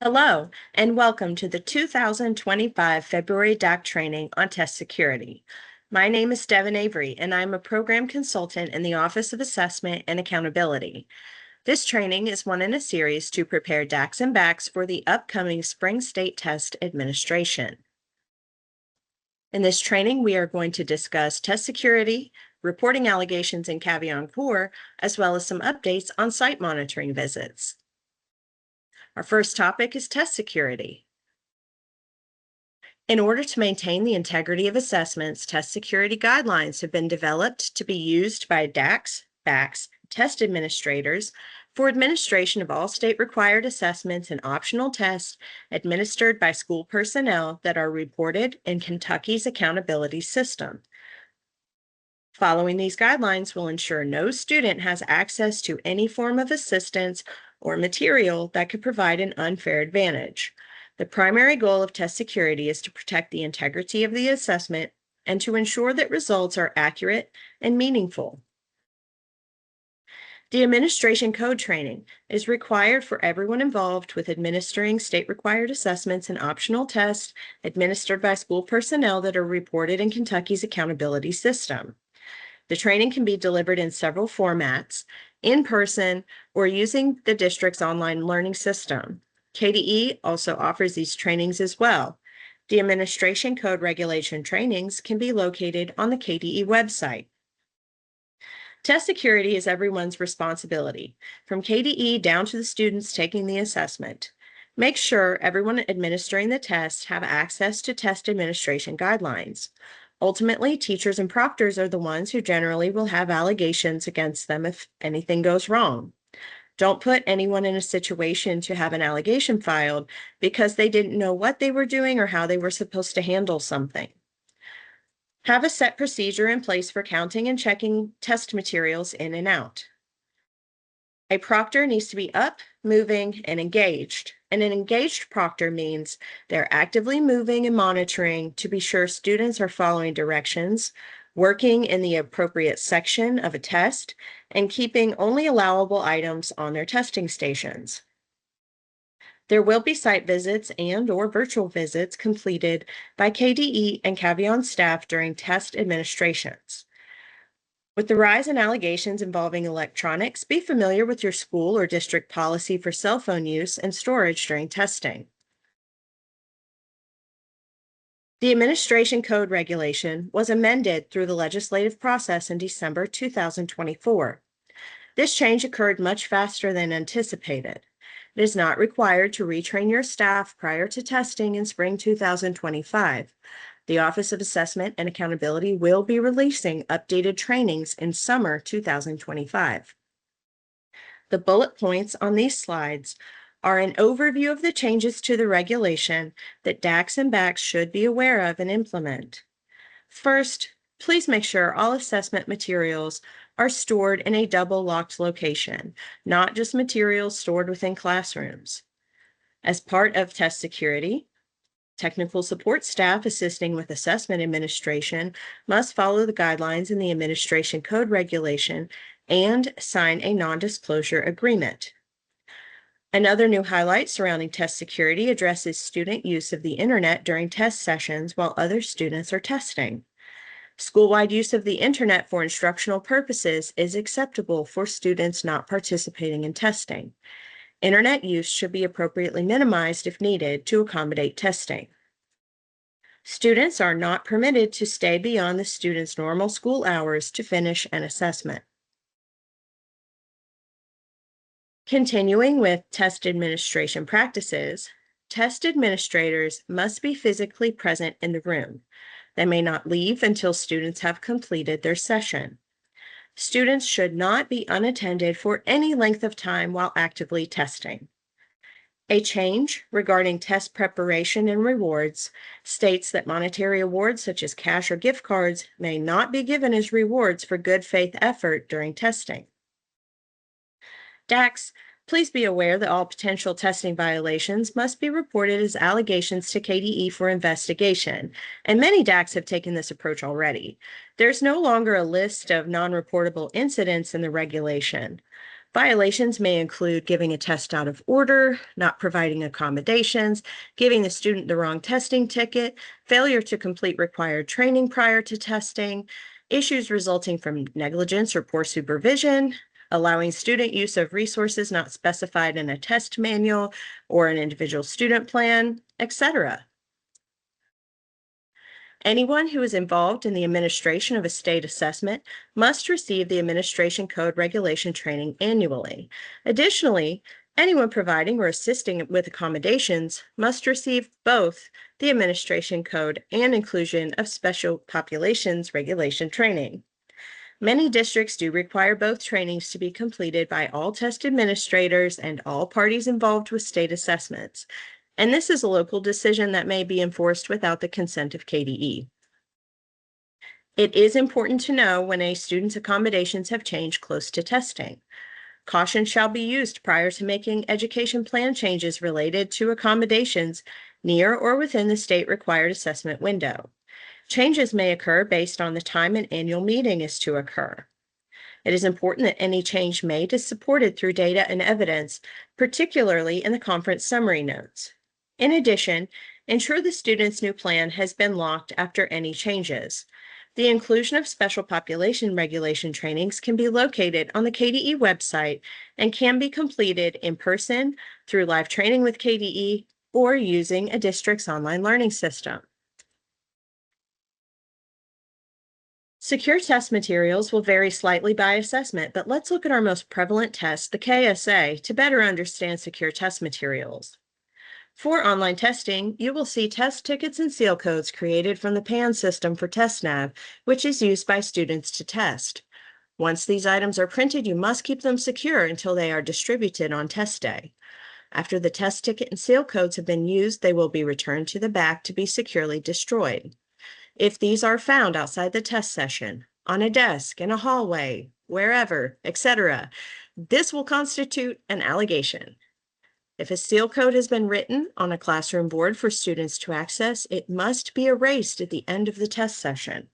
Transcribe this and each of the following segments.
Hello, and welcome to the 2025 February DAC training on test security. My name is Devin Avery, and I'm a program consultant in the Office of Assessment and Accountability. This training is one in a series to prepare DACs and BACs for the upcoming Spring State Test Administration. In this training, we are going to discuss test security, reporting allegations in caveat emptor, as well as some updates on site monitoring visits. Our first topic is test security. In order to maintain the integrity of assessments, test security guidelines have been developed to be used by DACs, BACs, test administrators for administration of all state-required assessments and optional tests administered by school personnel that are reported in Kentucky's accountability system. Following these guidelines will ensure no student has access to any form of assistance or material that could provide an unfair advantage. The primary goal of test security is to protect the integrity of the assessment and to ensure that results are accurate and meaningful. The administration code training is required for everyone involved with administering state-required assessments and optional tests administered by school personnel that are reported in Kentucky's accountability system. The training can be delivered in several formats, in person, or using the district's online learning system. KDE also offers these trainings as well. The administration code regulation trainings can be located on the KDE website. Test security is everyone's responsibility, from KDE down to the students taking the assessment. Make sure everyone administering the test have access to test administration guidelines. Ultimately, teachers and proctors are the ones who generally will have allegations against them if anything goes wrong. Don't put anyone in a situation to have an allegation filed because they didn't know what they were doing or how they were supposed to handle something. Have a set procedure in place for counting and checking test materials in and out. A proctor needs to be up, moving, and engaged. And an engaged proctor means they're actively moving and monitoring to be sure students are following directions, working in the appropriate section of a test, and keeping only allowable items on their testing stations. There will be site visits and/or virtual visits completed by KDE and Cavion staff during test administrations. With the rise in allegations involving electronics, be familiar with your school or district policy for cell phone use and storage during testing. The Administration Code Regulation was amended through the legislative process in December 2024. This change occurred much faster than anticipated. It is not required to retrain your staff prior to testing in spring 2025. The Office of Assessment and Accountability will be releasing updated trainings in summer 2025. The bullet points on these slides are an overview of the changes to the regulation that DACs and BACs should be aware of and implement. First, please make sure all assessment materials are stored in a double locked location, not just materials stored within classrooms. As part of test security, technical support staff assisting with assessment administration must follow the guidelines in the Administration Code Regulation and sign a non-disclosure agreement. Another new highlight surrounding test security addresses student use of the internet during test sessions while other students are testing. School-wide use of the internet for instructional purposes is acceptable for students not participating in testing. Internet use should be appropriately minimized if needed to accommodate testing. Students are not permitted to stay beyond the student's normal school hours to finish an assessment. Continuing with test administration practices, test administrators must be physically present in the room. They may not leave until students have completed their session. Students should not be unattended for any length of time while actively testing. A change regarding test preparation and rewards states that monetary awards such as cash or gift cards may not be given as rewards for good faith effort during testing. DACs, please be aware that all potential testing violations must be reported as allegations to KDE for investigation, and many DACs have taken this approach already. There's no longer a list of non-reportable incidents in the regulation. Violations may include giving a test out of order, not providing accommodations, giving the student the wrong testing ticket, failure to complete required training prior to testing, issues resulting from negligence or poor supervision, allowing student use of resources not specified in a test manual or an individual student plan, etc. Anyone who is involved in the administration of a state assessment must receive the Administration Code Regulation training annually. Additionally, anyone providing or assisting with accommodations must receive both the Administration Code and Inclusion of Special Populations Regulation training. Many districts do require both trainings to be completed by all test administrators and all parties involved with state assessments, and this is a local decision that may be enforced without the consent of KDE. It is important to know when a student's accommodations have changed close to testing. Caution shall be used prior to making education plan changes related to accommodations near or within the state required assessment window. Changes may occur based on the time an annual meeting is to occur. It is important that any change made is supported through data and evidence, particularly in the conference summary notes. In addition, ensure the student's new plan has been locked after any changes. The inclusion of special population regulation trainings can be located on the KDE website and can be completed in person, through live training with KDE, or using a district's online learning system. Secure test materials will vary slightly by assessment, but let's look at our most prevalent test, the KSA, to better understand secure test materials. For online testing, you will see test tickets and seal codes created from the PAN system for TestNav, which is used by students to test. Once these items are printed, you must keep them secure until they are distributed on test day. After the test ticket and seal codes have been used, they will be returned to the back to be securely destroyed. If these are found outside the test session, on a desk, in a hallway, wherever, etc., this will constitute an allegation. If a seal code has been written on a classroom board for students to access, it must be erased at the end of the test session.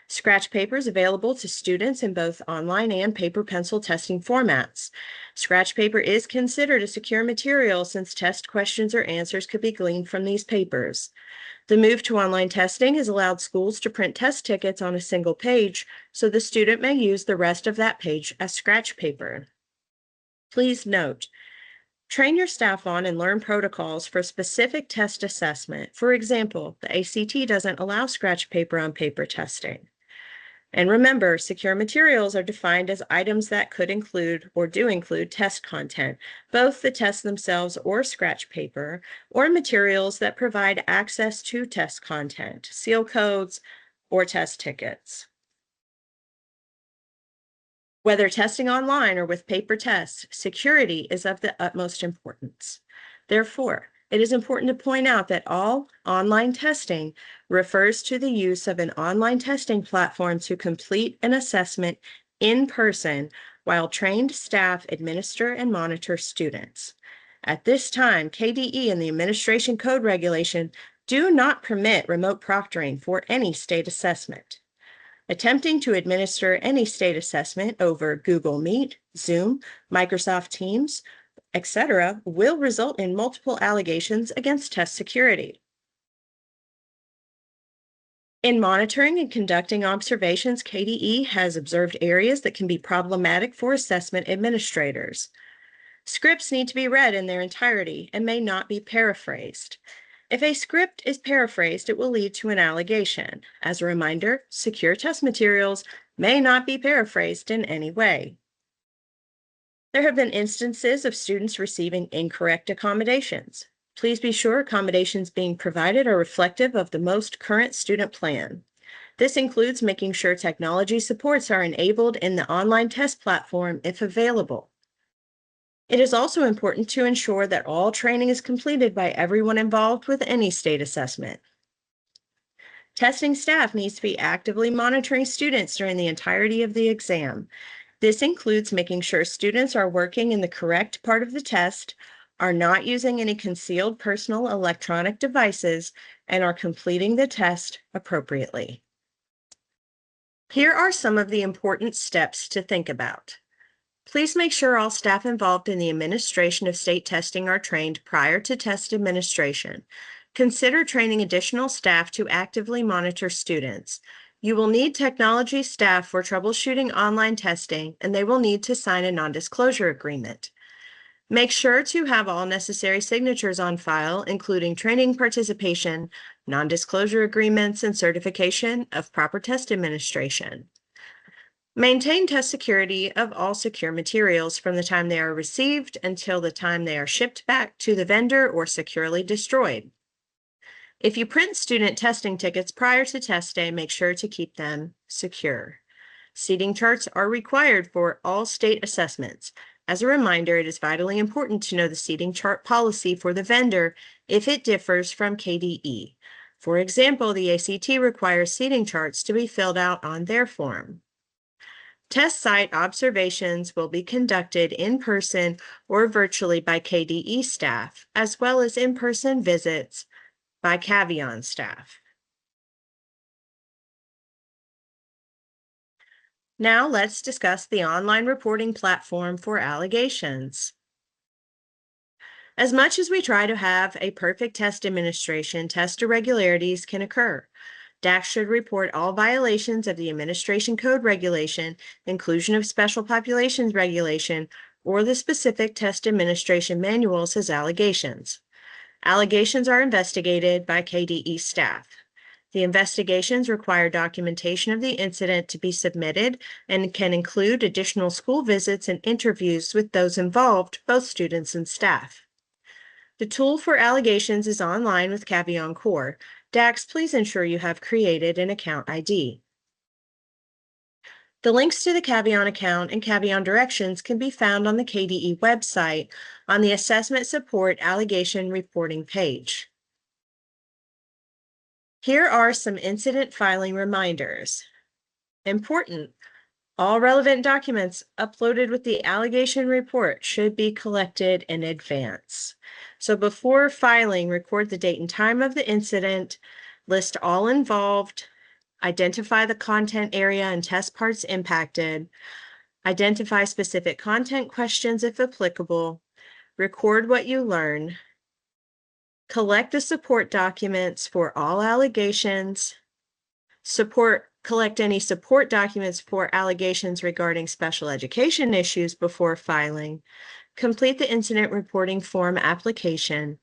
Scratch paper is available to students in both online and paper pencil testing formats. Scratch paper is considered a secure material since test questions or answers could be gleaned from these papers. The move to online testing has allowed schools to print test tickets on a single page, so the student may use the rest of that page as scratch paper. Please note, train your staff on and learn protocols for specific test assessment. For example, the ACT doesn't allow scratch paper on paper testing. And remember, secure materials are defined as items that could include or do include test content, both the tests themselves or scratch paper, or materials that provide access to test content, seal codes, or test tickets. Whether testing online or with paper tests, security is of the utmost importance. Therefore, it is important to point out that all online testing refers to the use of an online testing platform to complete an assessment in person while trained staff administer and monitor students. At this time, KDE and the Administration Code Regulation do not permit remote proctoring for any state assessment. Attempting to administer any state assessment over Google Meet, Zoom, Microsoft Teams, etc., will result in multiple allegations against test security. In monitoring and conducting observations, KDE has observed areas that can be problematic for assessment administrators. Scripts need to be read in their entirety and may not be paraphrased. If a script is paraphrased, it will lead to an allegation. As a reminder, secure test materials may not be paraphrased in any way. There have been instances of students receiving incorrect accommodations. Please be sure accommodations being provided are reflective of the most current student plan. This includes making sure technology supports are enabled in the online test platform if available. It is also important to ensure that all training is completed by everyone involved with any state assessment. Testing staff needs to be actively monitoring students during the entirety of the exam. This includes making sure students are working in the correct part of the test, are not using any concealed personal electronic devices, and are completing the test appropriately. Here are some of the important steps to think about. Please make sure all staff involved in the administration of state testing are trained prior to test administration. Consider training additional staff to actively monitor students. You will need technology staff for troubleshooting online testing, and they will need to sign a non-disclosure agreement. Make sure to have all necessary signatures on file, including training participation, non-disclosure agreements, and certification of proper test administration. Maintain test security of all secure materials from the time they are received until the time they are shipped back to the vendor or securely destroyed. If you print student testing tickets prior to test day, make sure to keep them secure. Seating charts are required for all state assessments. As a reminder, it is vitally important to know the seating chart policy for the vendor if it differs from KDE. For example, the ACT requires seating charts to be filled out on their form. Test site observations will be conducted in person or virtually by KDE staff, as well as in-person visits by Cavion staff. Now let's discuss the online reporting platform for allegations. As much as we try to have a perfect test administration, test irregularities can occur. DAC should report all violations of the Administration Code regulation, inclusion of special populations regulation, or the specific test administration manuals as allegations. Allegations are investigated by KDE staff. The investigations require documentation of the incident to be submitted and can include additional school visits and interviews with those involved, both students and staff. The tool for allegations is online with Cavion Core. DACs, please ensure you have created an account ID. The links to the Cavion account and Cavion directions can be found on the KDE website on the Assessment Support Allegation Reporting page. Here are some incident filing reminders. Important: all relevant documents uploaded with the allegation report should be collected in advance. So before filing, record the date and time of the incident, list all involved, identify the content area and test parts impacted, identify specific content questions if applicable, record what you learn, collect the support documents for all allegations, collect any support documents for allegations regarding special education issues before filing, complete the incident reporting form application,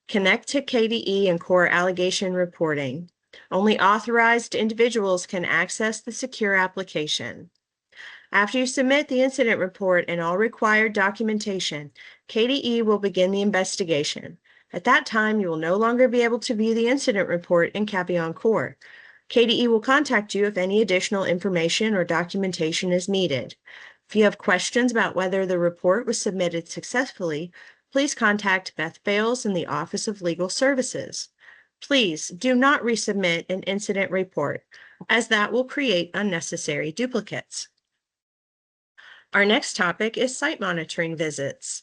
connect to KDE and Core allegation reporting. Only authorized individuals can access the secure application. After you submit the incident report and all required documentation, KDE will begin the investigation. At that time, you will no longer be able to view the incident report in Cavion Core. KDE will contact you if any additional information or documentation is needed. If you have questions about whether the report was submitted successfully, please contact Beth Bales in the Office of Legal Services. Please do not resubmit an incident report, as that will create unnecessary duplicates. Our next topic is site monitoring visits.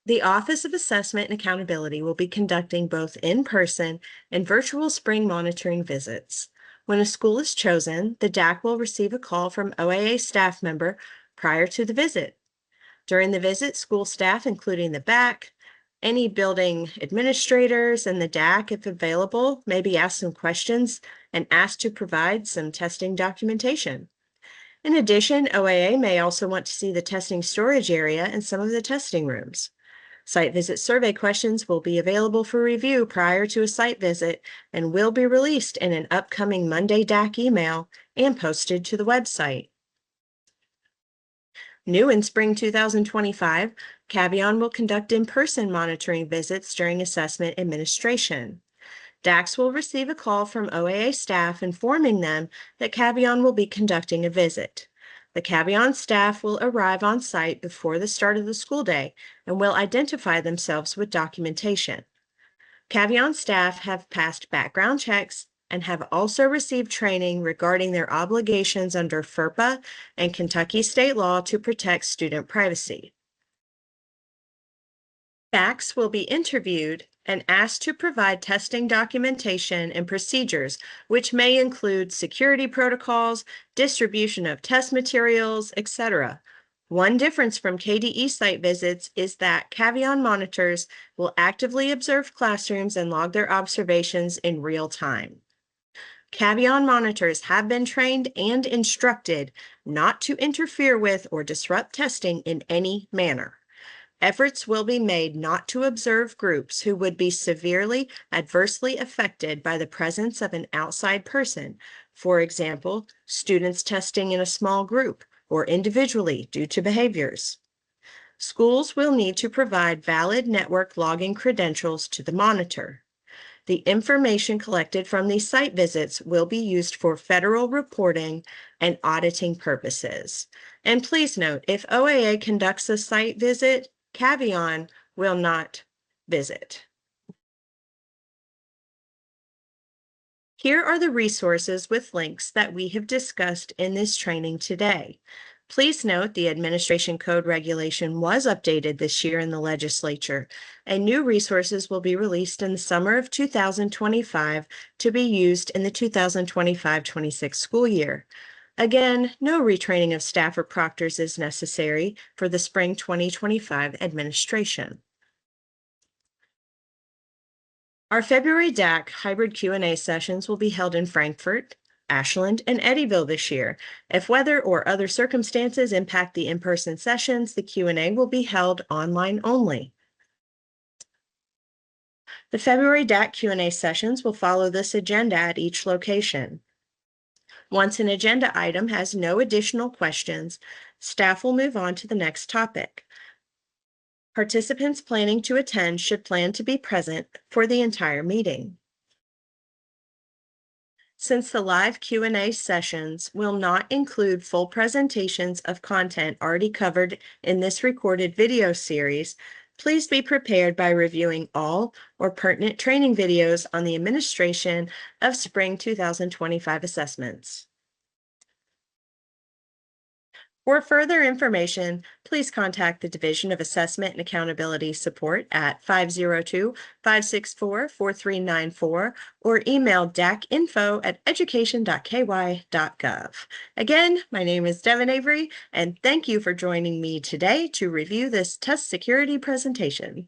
The Office of Assessment and Accountability will be conducting both in-person and virtual spring monitoring visits. When a school is chosen, the DAC will receive a call from OAA staff member prior to the visit. During the visit, school staff, including the BAC, any building administrators, and the DAC, if available, may be asked some questions and asked to provide some testing documentation. In addition, OAA may also want to see the testing storage area and some of the testing rooms. Site visit survey questions will be available for review prior to a site visit and will be released in an upcoming Monday DAC email and posted to the website. New in spring 2025, Cavion will conduct in-person monitoring visits during assessment administration. DACs will receive a call from OAA staff informing them that Cavion will be conducting a visit. The Cavion staff will arrive on site before the start of the school day and will identify themselves with documentation. Cavion staff have passed background checks and have also received training regarding their obligations under FERPA and Kentucky state law to protect student privacy. DACs will be interviewed and asked to provide testing documentation and procedures, which may include security protocols, distribution of test materials, etc. One difference from KDE site visits is that Cavion monitors will actively observe classrooms and log their observations in real time. Cavion monitors have been trained and instructed not to interfere with or disrupt testing in any manner. Efforts will be made not to observe groups who would be severely adversely affected by the presence of an outside person. For example, students testing in a small group or individually due to behaviors. Schools will need to provide valid network login credentials to the monitor. The information collected from these site visits will be used for federal reporting and auditing purposes. And please note, if OAA conducts a site visit, Cavion will not visit. Here are the resources with links that we have discussed in this training today. Please note the Administration Code regulation was updated this year in the legislature, and new resources will be released in the summer of 2025 to be used in the 2025-26 school year. Again, no retraining of staff or proctors is necessary for the spring 2025 administration. Our February DAC hybrid Q&A sessions will be held in Frankfort, Ashland, and Eddyville this year. If weather or other circumstances impact the in-person sessions, the Q&A will be held online only. The February DAC Q&A sessions will follow this agenda at each location. Once an agenda item has no additional questions, staff will move on to the next topic. Participants planning to attend should plan to be present for the entire meeting. Since the live Q&A sessions will not include full presentations of content already covered in this recorded video series, please be prepared by reviewing all or pertinent training videos on the administration of spring 2025 assessments. For further information, please contact the Division of Assessment and Accountability Support at 502-564-4394 or email dacinfo@education.ky.gov. Again, my name is Devin Avery, and thank you for joining me today to review this test security presentation.